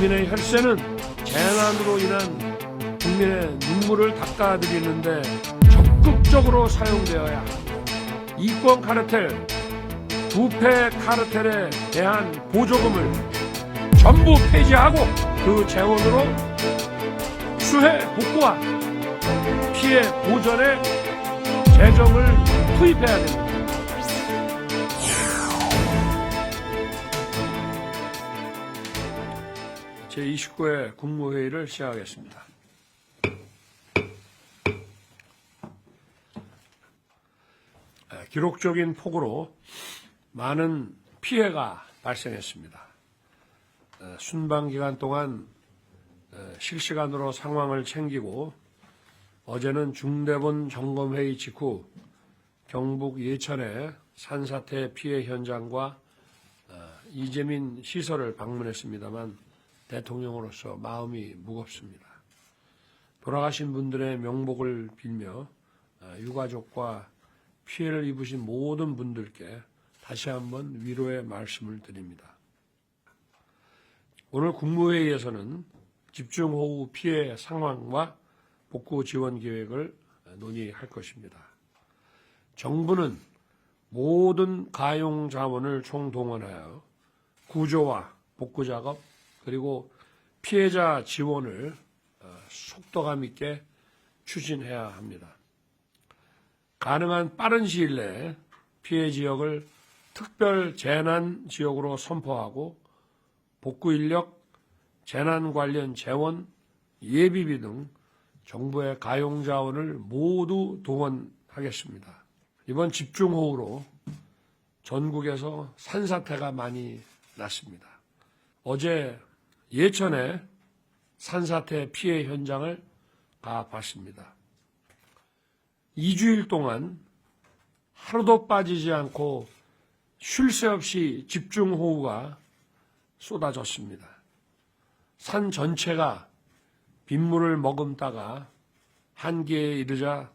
국민의 혈세는 재난으로 인한 국민의 눈물을 닦아드리는데 적극적으로 사용되어야 합니다. 이권 카르텔, 부패 카르텔에 대한 보조금을 전부 폐지하고 그 재원으로 수해 복구와 피해 보전에 재정을 투입해야 됩니다. 제29회 국무회의를 시작하겠습니다. 기록적인 폭우로 많은 피해가 발생했습니다. 순방 기간 동안 실시간으로 상황을 챙기고 어제는 중대본 점검회의 직후 경북 예천의 산사태 피해 현장과 이재민 시설을 방문했습니다만 대통령으로서 마음이 무겁습니다. 돌아가신 분들의 명복을 빌며 유가족과 피해를 입으신 모든 분들께 다시 한번 위로의 말씀을 드립니다. 오늘 국무회의에서는 집중호우 피해 상황과 복구 지원 계획을 논의할 것입니다. 정부는 모든 가용 자원을 총동원하여 구조와 복구 작업 그리고 피해자 지원을 속도감 있게 추진해야 합니다. 가능한 빠른 시일 내에 피해 지역을 특별 재난 지역으로 선포하고 복구 인력, 재난 관련 재원, 예비비 등 정부의 가용 자원을 모두 동원하겠습니다. 이번 집중호우로 전국에서 산사태가 많이 났습니다. 어제 예천의 산사태 피해 현장을 가봤습니다. 2주일 동안 하루도 빠지지 않고 쉴 새 없이 집중호우가 쏟아졌습니다. 산 전체가 빗물을 머금다가 한계에 이르자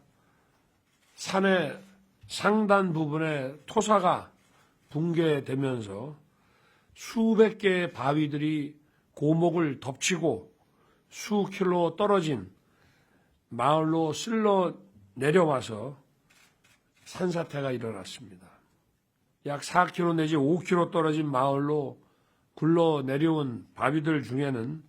산의 상단 부분에 토사가 붕괴되면서 수백 개의 바위들이 고목을 덮치고 수 킬로 떨어진 마을로 쓸러 내려와서 산사태가 일어났습니다. 약 4km 내지 5km 떨어진 마을로 굴러 내려온 바위들 중에는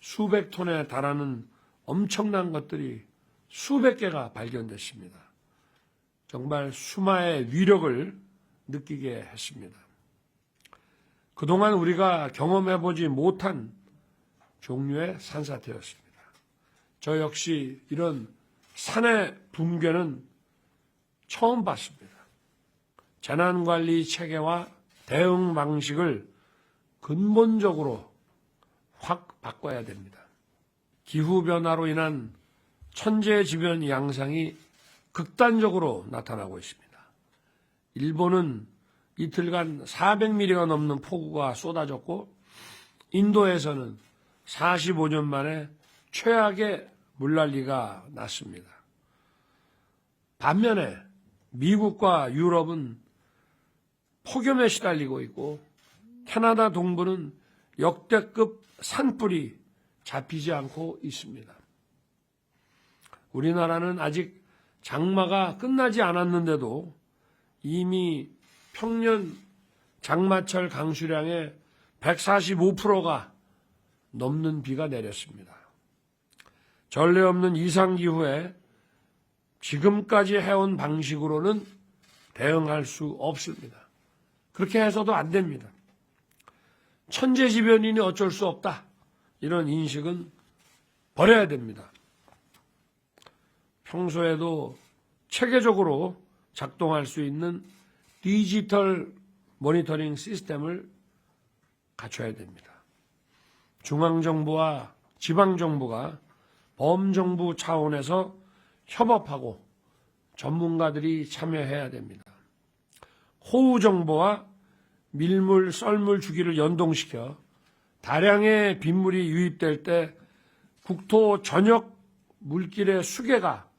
수백 톤에 달하는 엄청난 것들이 수백 개가 발견됐습니다. 정말 수마의 위력을 느끼게 했습니다. 그동안 우리가 경험해보지 못한 종류의 산사태였습니다. 저 역시 이런 산의 붕괴는 처음 봤습니다. 재난관리 체계와 대응 방식을 근본적으로 확 바꿔야 됩니다. 기후변화로 인한 천재지변 양상이 극단적으로 나타나고 있습니다. 일본은 이틀간 400mm가 넘는 폭우가 쏟아졌고 인도에서는 45년 만에 최악의 물난리가 났습니다. 반면에 미국과 유럽은 폭염에 시달리고 있고 캐나다 동부는 역대급 산불이 잡히지 않고 있습니다. 우리나라는 아직 장마가 끝나지 않았는데도 이미 평년 장마철 강수량의 145%가 넘는 비가 내렸습니다. 전례 없는 이상기후에 지금까지 해온 방식으로는 대응할 수 없습니다. 그렇게 해서도 안 됩니다. 천재지변이니 어쩔 수 없다. 이런 인식은 버려야 됩니다. 평소에도 체계적으로 작동할 수 있는 디지털 모니터링 시스템을 갖춰야 됩니다. 중앙정부와 지방정부가 범정부 차원에서 협업하고 전문가들이 참여해야 됩니다. 호우정보와 밀물, 썰물 주기를 연동시켜 다량의 빗물이 유입될 때 국토 전역 물길의 수계가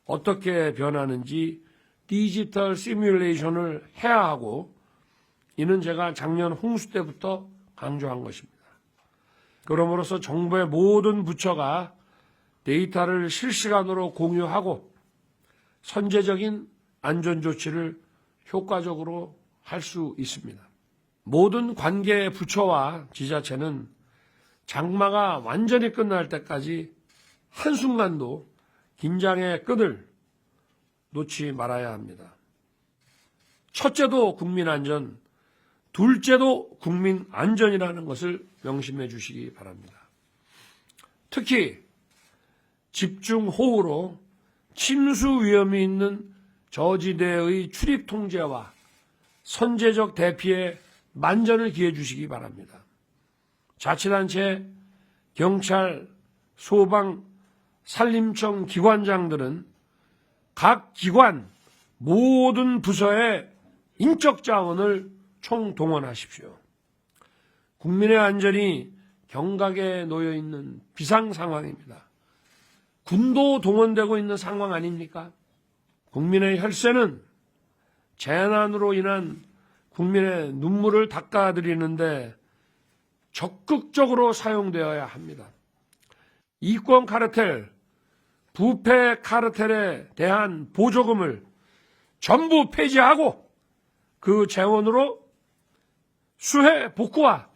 어떻게 변하는지 디지털 시뮬레이션을 해야 하고, 이는 제가 작년 홍수 때부터 강조한 것입니다. 그럼으로써 정부의 모든 부처가 데이터를 실시간으로 공유하고 선제적인 안전조치를 효과적으로 할 수 있습니다. 모든 관계 부처와 지자체는 장마가 완전히 끝날 때까지 한순간도 긴장의 끈을 놓지 말아야 합니다. 첫째도 국민안전, 둘째도 국민안전이라는 것을 명심해 주시기 바랍니다. 특히 집중호우로 침수 위험이 있는 저지대의 출입 통제와 선제적 대피에 만전을 기해 주시기 바랍니다. 자치단체, 경찰, 소방, 산림청 기관장들은 각 기관 모든 부서의 인적 자원을 총동원하십시오. 국민의 안전이 경각에 놓여 있는 비상 상황입니다. 군도 동원되고 있는 상황 아닙니까? 국민의 혈세는 재난으로 인한 국민의 눈물을 닦아드리는데 적극적으로 사용되어야 합니다. 이권 카르텔, 부패 카르텔에 대한 보조금을 전부 폐지하고 그 재원으로 수해 복구와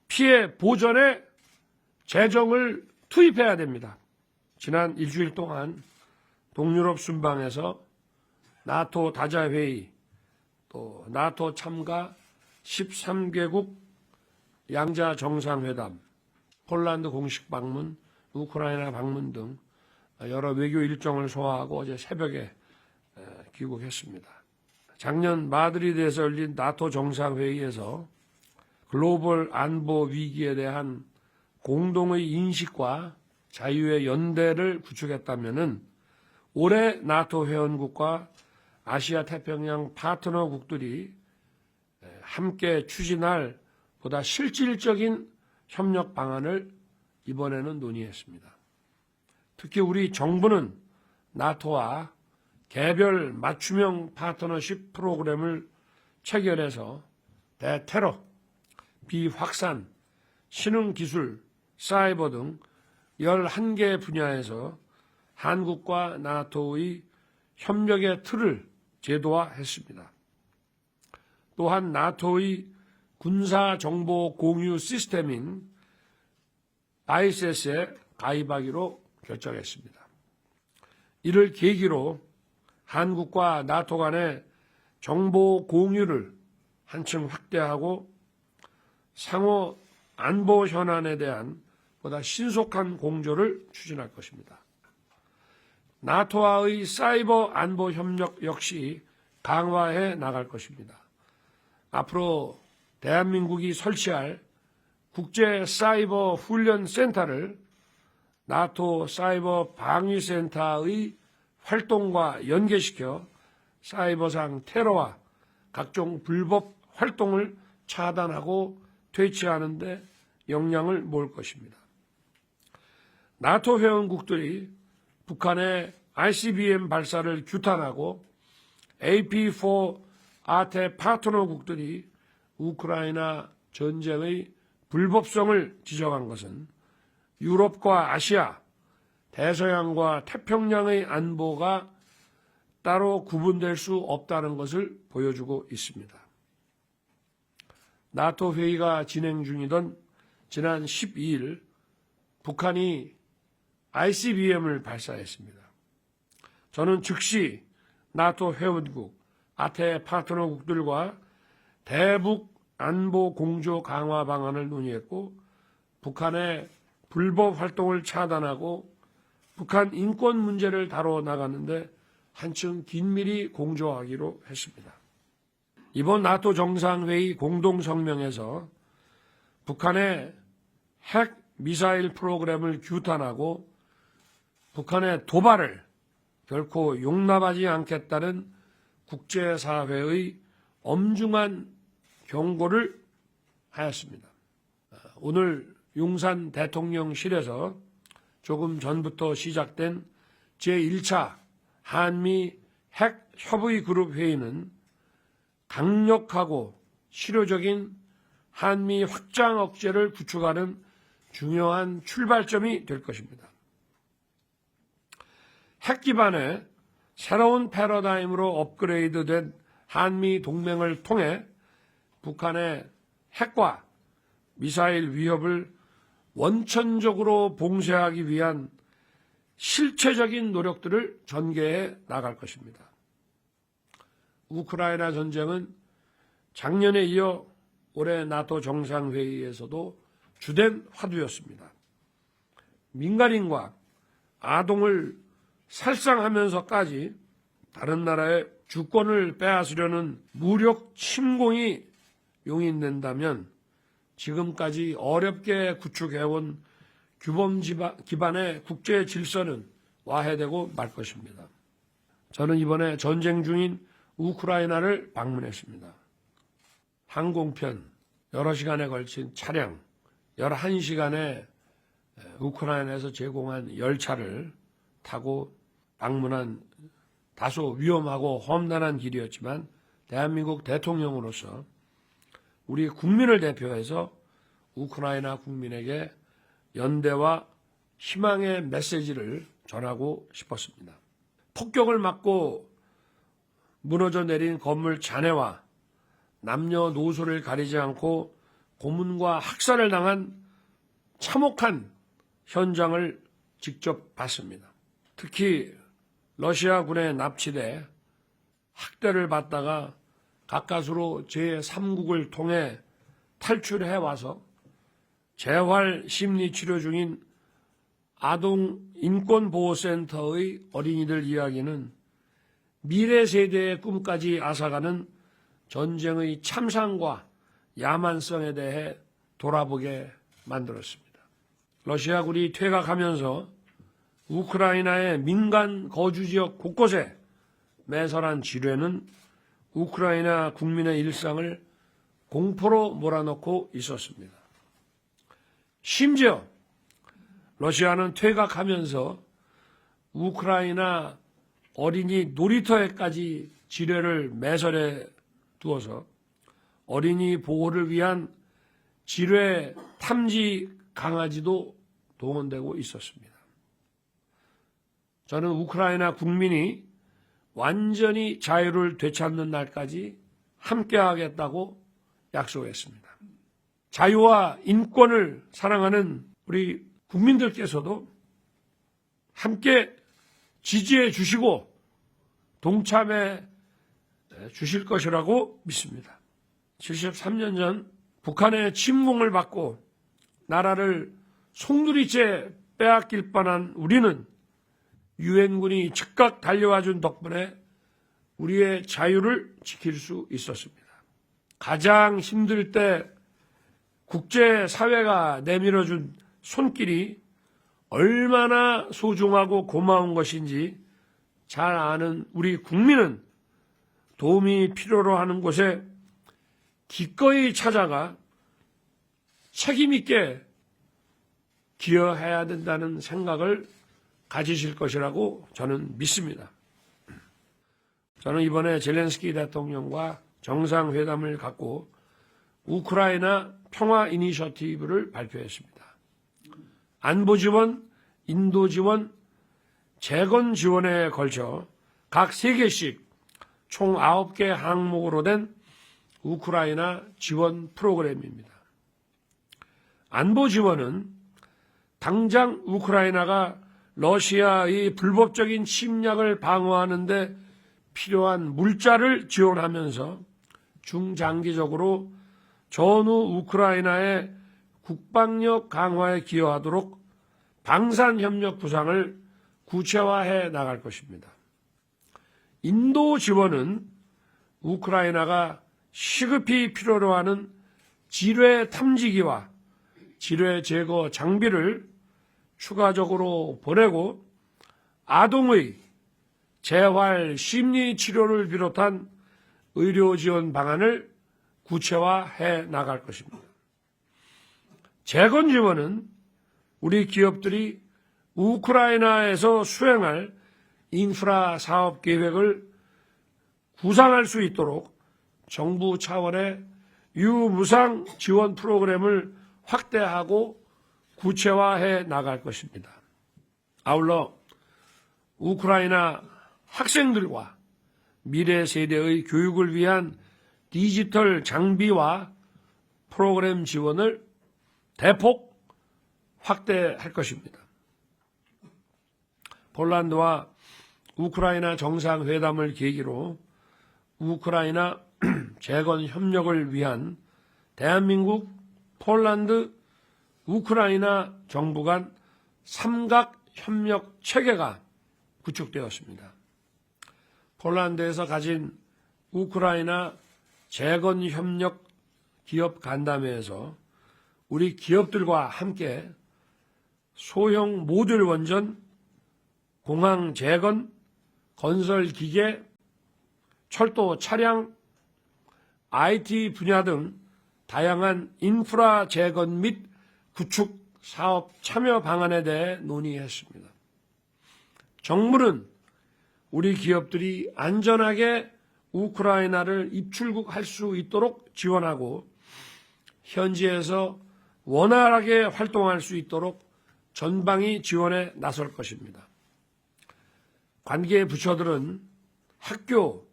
피해 보전에 재정을 투입해야 됩니다. 지난 일주일 동안 동유럽 순방에서 나토 다자회의, 또 나토 참가 13개국 양자 정상회담, 폴란드 공식 방문, 우크라이나 방문 등 여러 외교 일정을 소화하고 어제 새벽에 귀국했습니다. 작년 마드리드에서 열린 나토 정상회의에서 글로벌 안보 위기에 대한 공동의 인식과 자유의 연대를 구축했다면은 올해 나토 회원국과 아시아 태평양 파트너국들이 함께 추진할 보다 실질적인 협력 방안을 이번에는 논의했습니다. 특히 우리 정부는 나토와 개별 맞춤형 파트너십 프로그램을 체결해서 대테러, 비확산, 신흥기술, 사이버 등 11개 분야에서 한국과 나토의 협력의 틀을 제도화했습니다. 또한 나토의 군사정보 공유 시스템인 ISS에 가입하기로 결정했습니다. 이를 계기로 한국과 나토 간의 정보 공유를 한층 확대하고 상호 안보 현안에 대한 보다 신속한 공조를 추진할 것입니다. 나토와의 사이버 안보 협력 역시 강화해 나갈 것입니다. 앞으로 대한민국이 설치할 국제 사이버 훈련 센터를 나토 사이버 방위센터의 활동과 연계시켜 사이버상 테러와 각종 불법 활동을 차단하고 퇴치하는 데 역량을 모을 것입니다. 나토 회원국들이 북한의 ICBM 발사를 규탄하고 AP4 아태 파트너국들이 우크라이나 전쟁의 불법성을 지적한 것은 유럽과 아시아, 대서양과 태평양의 안보가 따로 구분될 수 없다는 것을 보여주고 있습니다. 나토 회의가 진행 중이던 지난 12일 북한이 ICBM을 발사했습니다. 저는 즉시 나토 회원국, 아태 파트너국들과 대북 안보 공조 강화 방안을 논의했고 북한의 불법 활동을 차단하고 북한 인권 문제를 다뤄 나가는데 한층 긴밀히 공조하기로 했습니다. 이번 나토 정상회의 공동성명에서 북한의 핵 미사일 프로그램을 규탄하고 북한의 도발을 결코 용납하지 않겠다는 국제사회의 엄중한 경고를 하였습니다. 오늘 용산 대통령실에서 조금 전부터 시작된 제1차 한미 핵 협의 그룹 회의는 강력하고 실효적인 한미 확장 억제를 구축하는 중요한 출발점이 될 것입니다. 핵 기반의 새로운 패러다임으로 업그레이드된 한미 동맹을 통해 북한의 핵과 미사일 위협을 원천적으로 봉쇄하기 위한 실체적인 노력들을 전개해 나갈 것입니다. 우크라이나 전쟁은 작년에 이어 올해 나토 정상회의에서도 주된 화두였습니다. 민간인과 아동을 살상하면서까지 다른 나라의 주권을 빼앗으려는 무력 침공이 용인된다면 지금까지 어렵게 구축해온 규범 기반의 국제 질서는 와해되고 말 것입니다. 저는 이번에 전쟁 중인 우크라이나를 방문했습니다. 항공편, 여러 시간에 걸친 차량, 11시간에 우크라이나에서 제공한 열차를 타고 방문한 다소 위험하고 험난한 길이었지만 대한민국 대통령으로서 우리 국민을 대표해서 우크라이나 국민에게 연대와 희망의 메시지를 전하고 싶었습니다. 폭격을 맞고 무너져 내린 건물 잔해와 남녀노소를 가리지 않고 고문과 학살을 당한 참혹한 현장을 직접 봤습니다. 특히 러시아군에 납치돼 학대를 받다가 가까스로 제3국을 통해 탈출해 와서 재활 심리치료 중인 아동인권보호센터의 어린이들 이야기는 미래 세대의 꿈까지 앗아가는 전쟁의 참상과 야만성에 대해 돌아보게 만들었습니다. 러시아군이 퇴각하면서 우크라이나의 민간 거주지역 곳곳에 매설한 지뢰는 우크라이나 국민의 일상을 공포로 몰아넣고 있었습니다. 심지어 러시아는 퇴각하면서 우크라이나 어린이 놀이터에까지 지뢰를 매설해 두어서 어린이 보호를 위한 지뢰 탐지 강아지도 동원되고 있었습니다. 저는 우크라이나 국민이 완전히 자유를 되찾는 날까지 함께하겠다고 약속했습니다. 자유와 인권을 사랑하는 우리 국민들께서도 함께 지지해 주시고 동참해 주실 것이라고 믿습니다. 73년 전 북한의 침공을 받고 나라를 송두리째 빼앗길 뻔한 우리는 유엔군이 즉각 달려와준 덕분에 우리의 자유를 지킬 수 있었습니다. 가장 힘들 때 국제사회가 내밀어준 손길이 얼마나 소중하고 고마운 것인지 잘 아는 우리 국민은 도움이 필요로 하는 곳에 기꺼이 찾아가 책임있게 기여해야 된다는 생각을 가지실 것이라고 저는 믿습니다. 저는 이번에 젤렌스키 대통령과 정상회담을 갖고 우크라이나 평화 이니셔티브를 발표했습니다. 안보 지원, 인도 지원, 재건 지원에 걸쳐 각 3개씩 총 9개 항목으로 된 우크라이나 지원 프로그램입니다. 안보 지원은 당장 우크라이나가 러시아의 불법적인 침략을 방어하는 데 필요한 물자를 지원하면서 중장기적으로 전후 우크라이나의 국방력 강화에 기여하도록 방산협력 구상을 구체화해 나갈 것입니다. 인도 지원은 우크라이나가 시급히 필요로 하는 지뢰 탐지기와 지뢰 제거 장비를 추가적으로 보내고 아동의 재활 심리 치료를 비롯한 의료 지원 방안을 구체화해 나갈 것입니다. 재건 지원은 우리 기업들이 우크라이나에서 수행할 인프라 사업 계획을 구상할 수 있도록 정부 차원의 유무상 지원 프로그램을 확대하고 구체화해 나갈 것입니다. 아울러 우크라이나 학생들과 미래 세대의 교육을 위한 디지털 장비와 프로그램 지원을 대폭 확대할 것입니다. 폴란드와 우크라이나 정상회담을 계기로 우크라이나 재건 협력을 위한 대한민국, 폴란드, 우크라이나 정부 간 삼각 협력 체계가 구축되었습니다. 폴란드에서 가진 우크라이나 재건 협력 기업 간담회에서 우리 기업들과 함께 소형 모듈 원전, 공항 재건, 건설 기계, 철도 차량, IT 분야 등 다양한 인프라 재건 및 구축 사업 참여 방안에 대해 논의했습니다. 정부는 우리 기업들이 안전하게 우크라이나를 입출국할 수 있도록 지원하고 현지에서 원활하게 활동할 수 있도록 전방위 지원에 나설 것입니다. 관계 부처들은 학교,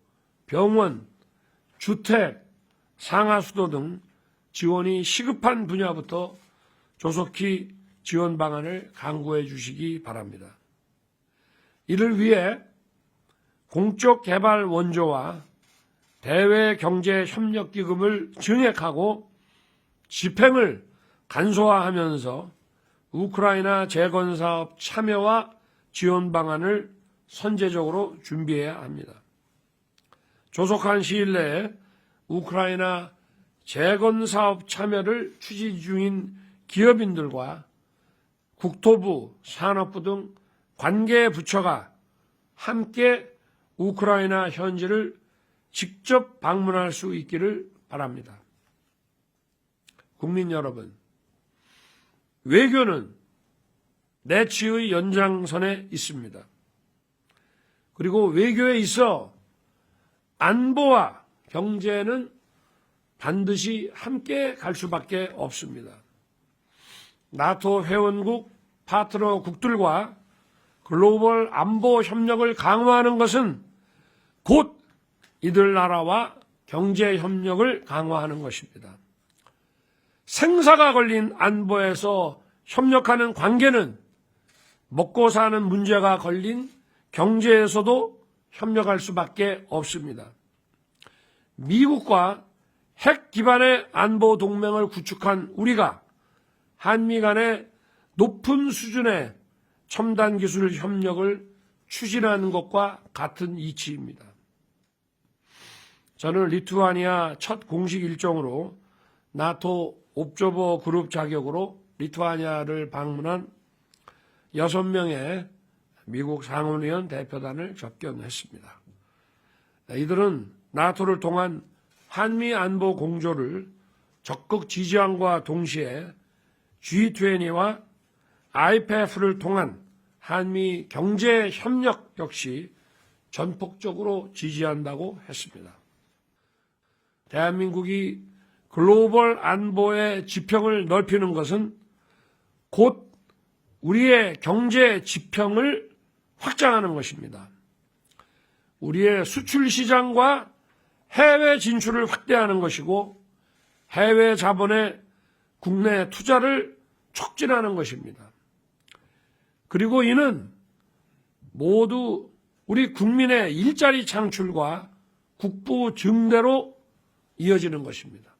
병원, 주택, 상하수도 등 지원이 시급한 분야부터 조속히 지원 방안을 강구해 주시기 바랍니다. 이를 위해 공적 개발 원조와 대외 경제 협력 기금을 증액하고 집행을 간소화하면서 우크라이나 재건 사업 참여와 지원 방안을 선제적으로 준비해야 합니다. 조속한 시일 내에 우크라이나 재건 사업 참여를 추진 중인 기업인들과 국토부, 산업부 등 관계 부처가 함께 우크라이나 현지를 직접 방문할 수 있기를 바랍니다. 국민 여러분, 외교는 내치의 연장선에 있습니다. 그리고 외교에 있어 안보와 경제는 반드시 함께 갈 수밖에 없습니다. 나토 회원국 파트너국들과 글로벌 안보 협력을 강화하는 것은 곧 이들 나라와 경제 협력을 강화하는 것입니다. 생사가 걸린 안보에서 협력하는 관계는 먹고 사는 문제가 걸린 경제에서도 협력할 수밖에 없습니다. 미국과 핵 기반의 안보 동맹을 구축한 우리가 한미 간의 높은 수준의 첨단 기술 협력을 추진하는 것과 같은 이치입니다. 저는 리투아니아 첫 공식 일정으로 나토 옵저버 그룹 자격으로 리투아니아를 방문한 6명의 미국 상원의원 대표단을 접견했습니다. 이들은 나토를 통한 한미 안보 공조를 적극 지지함과 동시에 G20와 IPEF를 통한 한미 경제 협력 역시 전폭적으로 지지한다고 했습니다. 대한민국이 글로벌 안보의 지평을 넓히는 것은 곧 우리의 경제 지평을 확장하는 것입니다. 우리의 수출 시장과 해외 진출을 확대하는 것이고 해외 자본의 국내 투자를 촉진하는 것입니다. 그리고 이는 모두 우리 국민의 일자리 창출과 국부 증대로 이어지는 것입니다.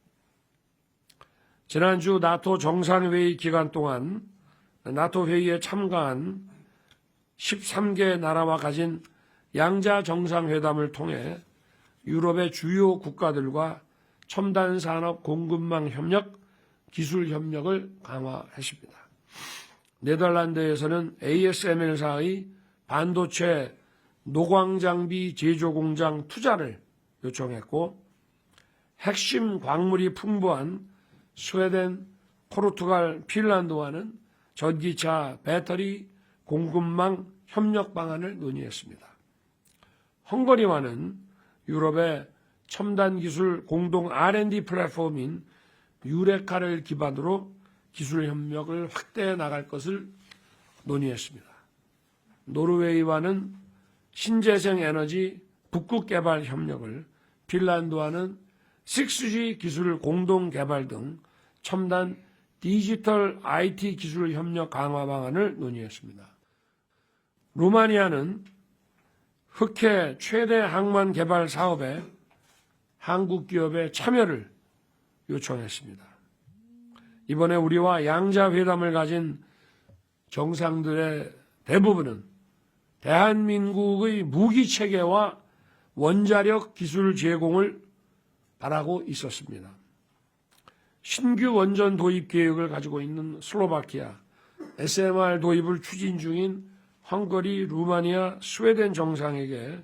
지난주 나토 정상회의 기간 동안 나토 회의에 참가한 13개 나라와 가진 양자 정상회담을 통해 유럽의 주요 국가들과 첨단 산업 공급망 협력, 기술 협력을 강화했습니다. 네덜란드에서는 ASML사의 반도체 노광장비 제조 공장 투자를 요청했고 핵심 광물이 풍부한 스웨덴, 포르투갈, 핀란드와는 전기차, 배터리, 공급망 협력 방안을 논의했습니다. 헝가리와는 유럽의 첨단 기술 공동 R&D 플랫폼인 유레카를 기반으로 기술 협력을 확대해 나갈 것을 논의했습니다. 노르웨이와는 신재생 에너지 북극 개발 협력을, 핀란드와는 6G 기술 공동 개발 등 첨단 디지털 IT 기술 협력 강화 방안을 논의했습니다. 루마니아는 흑해 최대 항만 개발 사업에 한국 기업의 참여를 요청했습니다. 이번에 우리와 양자회담을 가진 정상들의 대부분은 대한민국의 무기체계와 원자력 기술 제공을 바라고 있었습니다. 신규 원전 도입 계획을 가지고 있는 슬로바키아, SMR 도입을 추진 중인 헝가리, 루마니아, 스웨덴 정상에게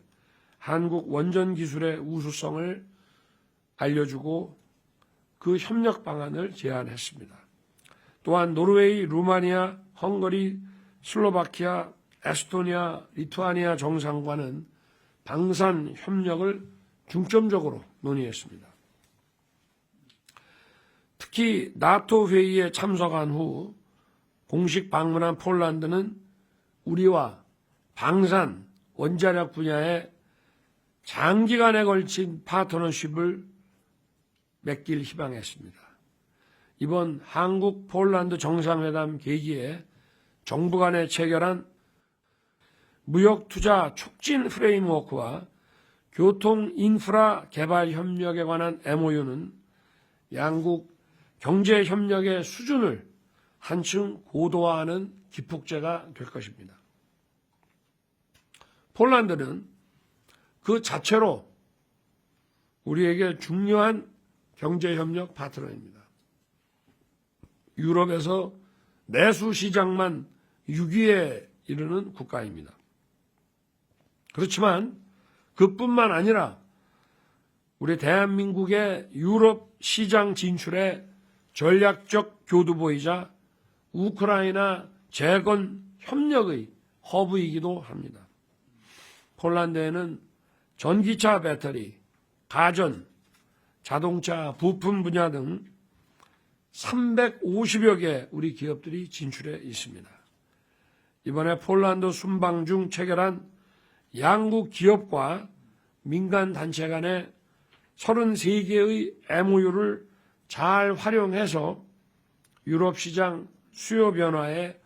한국 원전 기술의 우수성을 알려주고 그 협력 방안을 제안했습니다. 또한 노르웨이, 루마니아, 헝가리, 슬로바키아, 에스토니아, 리투아니아 정상과는 방산 협력을 중점적으로 논의했습니다. 특히 나토 회의에 참석한 후 공식 방문한 폴란드는 우리와 방산, 원자력 분야에 장기간에 걸친 파트너십을 맺길 희망했습니다. 이번 한국 폴란드 정상회담 계기에 정부 간에 체결한 무역투자 촉진 프레임워크와 교통 인프라 개발 협력에 관한 MOU는 양국 경제 협력의 수준을 한층 고도화하는 기폭제가 될 것입니다. 폴란드는 그 자체로 우리에게 중요한 경제협력 파트너입니다. 유럽에서 내수 시장만 6위에 이르는 국가입니다. 그렇지만 그뿐만 아니라 우리 대한민국의 유럽 시장 진출에 전략적 교두보이자 우크라이나 재건 협력의 허브이기도 합니다. 폴란드에는 전기차 배터리, 가전, 자동차 부품 분야 등 350여 개 우리 기업들이 진출해 있습니다. 이번에 폴란드 순방 중 체결한 양국 기업과 민간 단체 간의 33개의 MOU를 잘 활용해서 유럽 시장 수요 변화에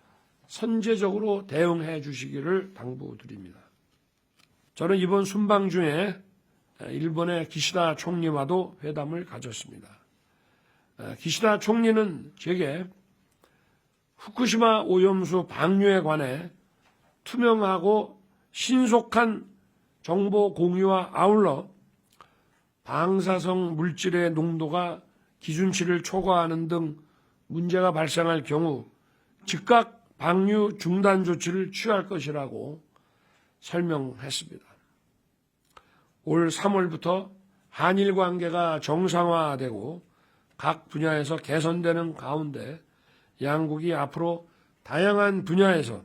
선제적으로 대응해 주시기를 당부드립니다. 저는 이번 순방 중에 일본의 기시다 총리와도 회담을 가졌습니다. 기시다 총리는 제게 후쿠시마 오염수 방류에 관해 투명하고 신속한 정보 공유와 아울러 방사성 물질의 농도가 기준치를 초과하는 등 문제가 발생할 경우 즉각 방류 중단 조치를 취할 것이라고 설명했습니다. 올 3월부터 한일 관계가 정상화되고 각 분야에서 개선되는 가운데 양국이 앞으로 다양한 분야에서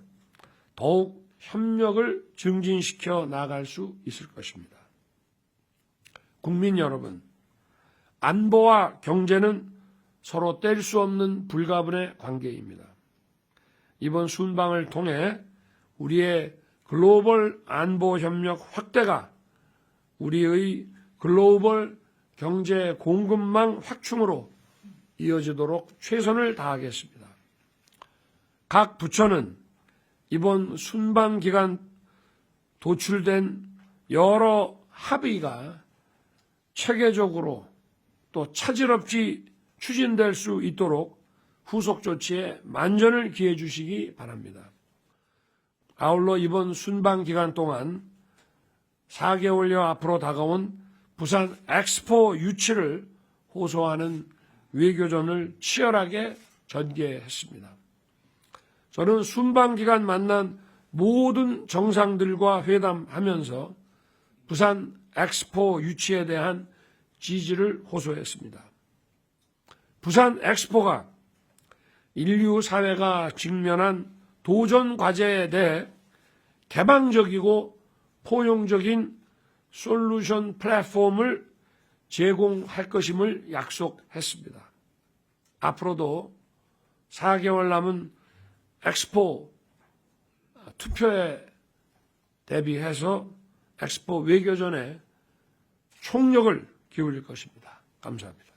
더욱 협력을 증진시켜 나갈 수 있을 것입니다. 국민 여러분, 안보와 경제는 서로 뗄 수 없는 불가분의 관계입니다. 이번 순방을 통해 우리의 글로벌 안보 협력 확대가 우리의 글로벌 경제 공급망 확충으로 이어지도록 최선을 다하겠습니다. 각 부처는 이번 순방 기간 도출된 여러 합의가 체계적으로 또 차질 없이 추진될 수 있도록 후속 조치에 만전을 기해 주시기 바랍니다. 아울러 이번 순방 기간 동안 4개월여 앞으로 다가온 부산 엑스포 유치를 호소하는 외교전을 치열하게 전개했습니다. 저는 순방 기간 만난 모든 정상들과 회담하면서 부산 엑스포 유치에 대한 지지를 호소했습니다. 부산 엑스포가 인류 사회가 직면한 도전 과제에 대해 개방적이고 포용적인 솔루션 플랫폼을 제공할 것임을 약속했습니다. 앞으로도 4개월 남은 엑스포 투표에 대비해서 엑스포 외교전에 총력을 기울일 것입니다. 감사합니다.